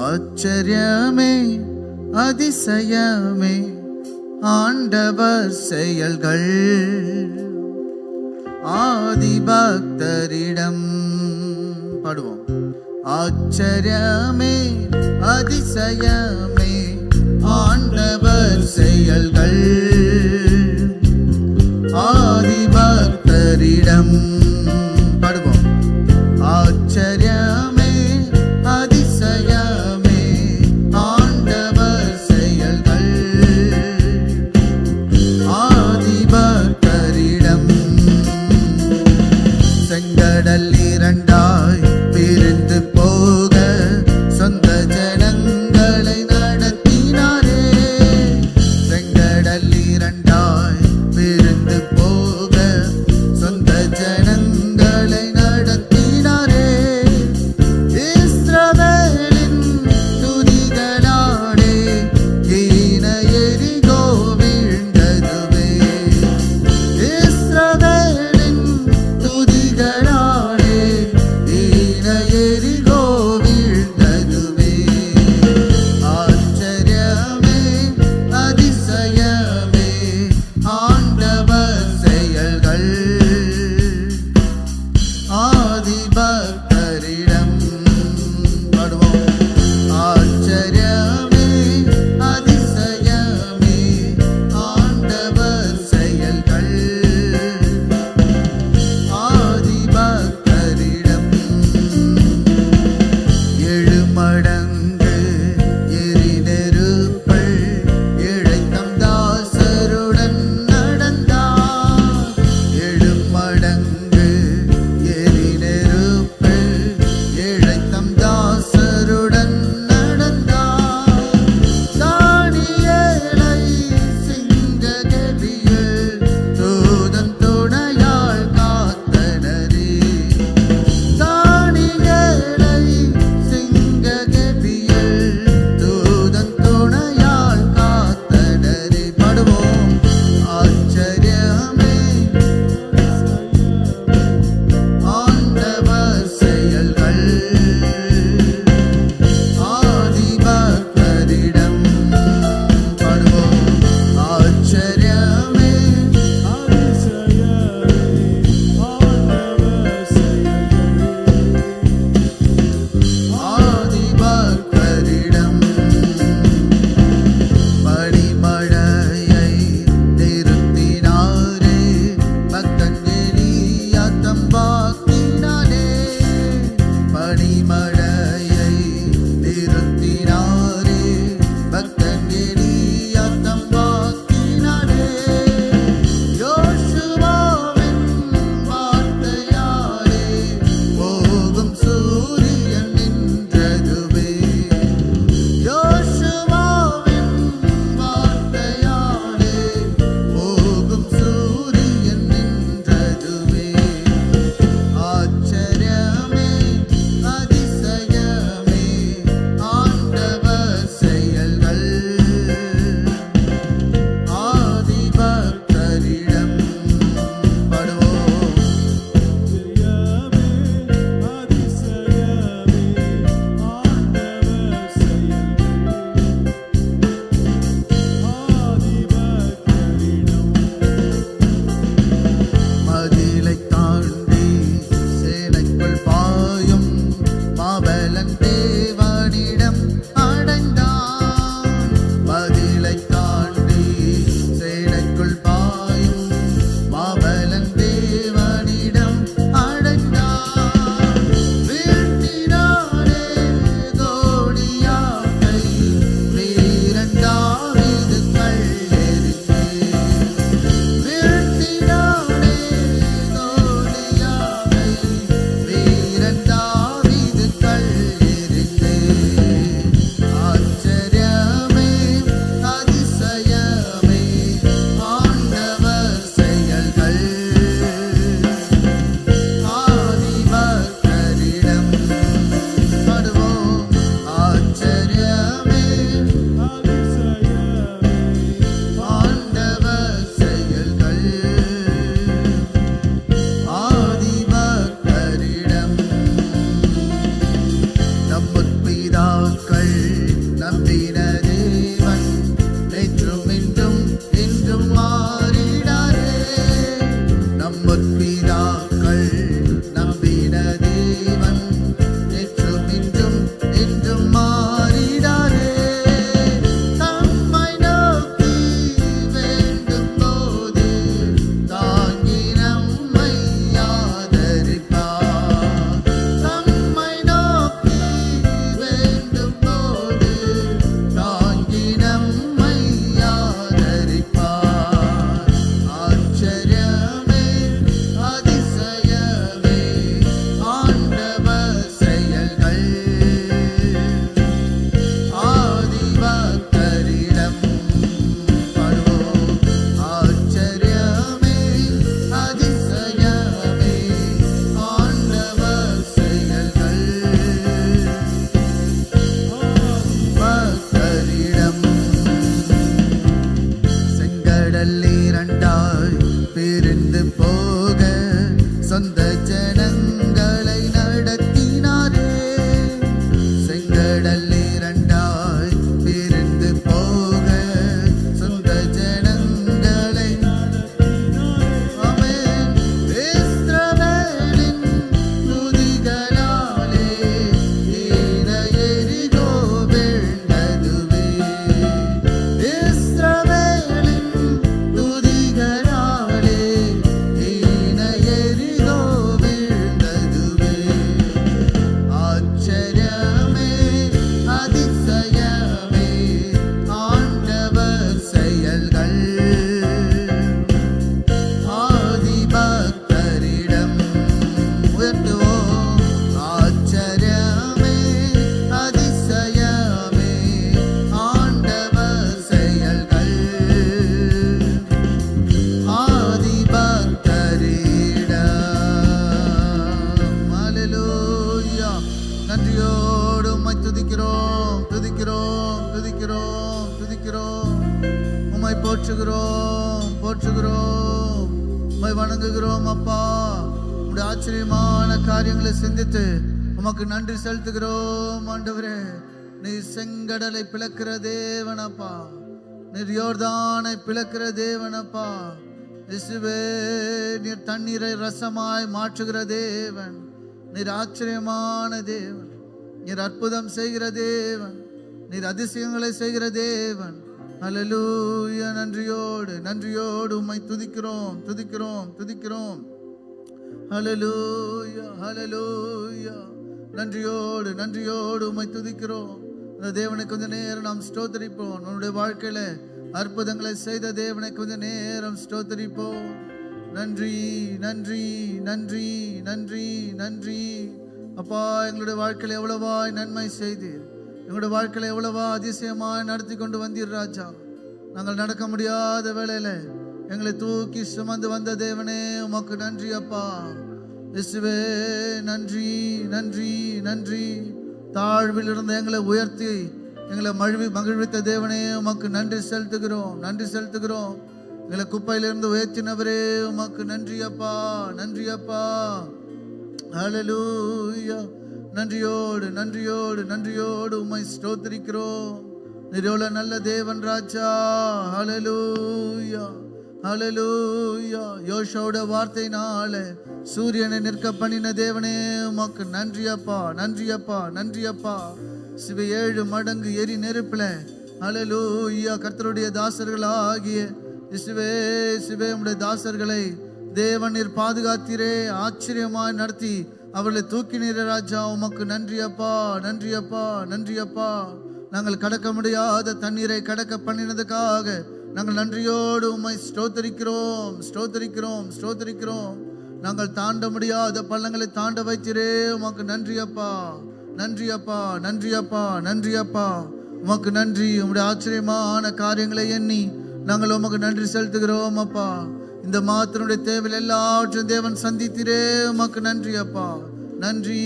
ஆச்சரியமே அதிசயமே ஆண்டவர் செயல்கள். ஆதிபக்தரிடம் பாடுவோம். ஆச்சரியமே அதிசயமே ஆண்டவர் செயல்கள். ஆதிபக்தரிடம் பாடுவோம். ஆச்சரியமே அதிசயமே ஆண்டவர் செயல்கள். ஆதிபக்தரிடம் செங்கடல் இரண்டாய் பிரிந்து போக சொந்த ஜனங்களை நடத்தினாரே. செங்கடல் இரண்டாய் பிரிந்து போக சொந்த ஜனங்களை நடத்தினாரே. இஸ்ரவேலின் துதிகளாலே ஈன எரிகோ வீழ்ந்ததுவே. இஸ்ரவேலின் துதிகளாலே பிதாக்கள் நம்பின தேவன் நேற்றும் இன்றும் என்றும் மாறிடாரே. தம்மை நோக்கி வேண்டும் போது தாங்கி நம்மை ஆதரிப்பார். தம்மை நோக்கி வேண்டும் போது தாங்கி நம்மை ஆதரிப்பார். ஆச்சரியமே அதிசயமே ஆண்டவர் செயல்கள். ஆதிபக்தரிடம் பாடுவோம். ஆச்சரியமே அதிசயமே ஆண்டவர் செயல்கள். பக்தரிடம் செங்கடல் இரண்டாய் பிரிந்து போக சொந்த ஜனங்களை நடத்தினாரே. செங்கடல் இரண்டாய் பிரிந்து போக சொந்த ஜனங்களை ஆமென். இஸ்ரவேலின் துதிகளாலே ஈன எரிகோ வீழ்ந்ததுவே. இஸ்ரவேலின் துதிகளாலே ஈன எரிகோ வீழ்ந்ததுவே. ஆச்சரியமே அதிசயமே ஆண்டவர் செயல்கள். ஆதிபக்தரிடம் உயர்த்துவோம். ஆச்சரியமே அதிசயமே ஆண்டவர் செயல்கள். ஆதிபக்தரிடம் அல்லேலூயா. நன்றியோடு உம்மை துதிக்கிறோம் துதிக்கிறோம் துதிக்கிறோம் துதிக்கிறோம். உம்மை போற்றுகிறோம் போற்றுகிறோம். உம்மை வணங்குகிறோம் அப்பா. உம்முடைய ஆச்சரியமான காரியங்களை சிந்தித்து உமக்கு நன்றி செலுத்துகிறோம் ஆண்டவரே. நீர் செங்கடலை பிளக்கிற தேவனப்பா. நீர் யோர்தானை பிளக்கிற தேவனப்பா. இயேசுவே, நீர் தண்ணீரை ரசமாய் மாற்றுகிற தேவன். நீர் ஆச்சரியமான தேவன். நீர் அற்புதம் செய்கிற தேவன். நீர் அதிசயங்களை செய்கிற தேவன். அல்லேலூயா. நன்றியோடு நன்றியோடு உம்மை துதிக்கிறோம் துதிக்கிறோம் துதிக்கிறோம். அல்லேலூயா அல்லேலூயா. நன்றியோடு நன்றியோடு உம்மை துதிக்கிறோம். அந்த தேவனை கொஞ்ச நேரம் நாம் ஸ்தோத்திரிப்போம். நம்முடைய வாழ்க்கையில அற்புதங்களை செய்த தேவனை கொஞ்ச நேரம் ஸ்தோத்திரிப்போம். நன்றி நன்றி நன்றி நன்றி நன்றி அப்பா. எங்களுடைய வாழ்க்கையில எவ்வளவாய் நன்மை செய்தீர். எங்களுடைய வாழ்க்கையில எவ்வளவா அதிசயமாய் நடத்தி கொண்டு வந்தீர் ராஜா. நாங்கள் நடக்க முடியாத வேளையில எங்களை தூக்கி சுமந்து வந்த தேவனே உமக்கு நன்றி அப்பா. இயேசுவே நன்றி நன்றி நன்றி. தாழ்வில் இருந்த எங்களை உயர்த்தி எங்களை மகிழ்வித்த தேவனே உமக்கு நன்றி செலுத்துகிறோம் நன்றி செலுத்துகிறோம். எங்களை குப்பையிலிருந்து உயர்த்தினவரே உமக்கு நன்றி அப்பா நன்றி அப்பா. ஹல்லேலூயா. நன்றியோடு நன்றியோடு நன்றியோடு உம்மை ஸ்தோத்திரிக்கிறோம். நீர் எவ்வளவு நல்ல தேவன் ராஜா. ஹல்லேலூயா ஹல்லேலூயா. யோசுவாவுடைய வார்த்தையினால சூரியனை நிற்க பண்ணின தேவனே உமக்கு நன்றி அப்பா நன்றி அப்பா நன்றி அப்பா. சிவ 7 மடங்கு எரி நெருப்புல ஹல்லேலூயா கர்த்தருடைய தாசர்களாகிய இயேசுவே இயேசுவே உம்முடைய தாசர்களை தேவன் நீர் பாதுகாத்தீரே. ஆச்சரியமாய் நடத்தி அவர்களை தூக்கினீரே ராஜா. உமக்கு நன்றி அப்பா நன்றி அப்பா நன்றி அப்பா. நாங்கள் கடக்க முடியாத தண்ணீரை கடக்க பண்ணினதுக்காக நாங்கள் நன்றியோடு உம்மை ஸ்தோத்திரிக்கிறோம் ஸ்தோத்திரிக்கிறோம் ஸ்தோத்திரிக்கிறோம். நாங்கள் தாண்ட முடியாத பள்ளங்களை தாண்ட வைத்தீரே. உமக்கு நன்றி அப்பா நன்றி அப்பா நன்றி அப்பா நன்றி அப்பா. உமக்கு நன்றி. உம்முடைய ஆச்சரியமான காரியங்களை எண்ணி நாங்கள் உமக்கு நன்றி செலுத்துகிறோம் அப்பா. இந்த மாத்தினுடைய தேவையில் எல்லாவற்றையும் தேவன் சந்தித்தீரே. உமக்கு நன்றி அப்பா நன்றி.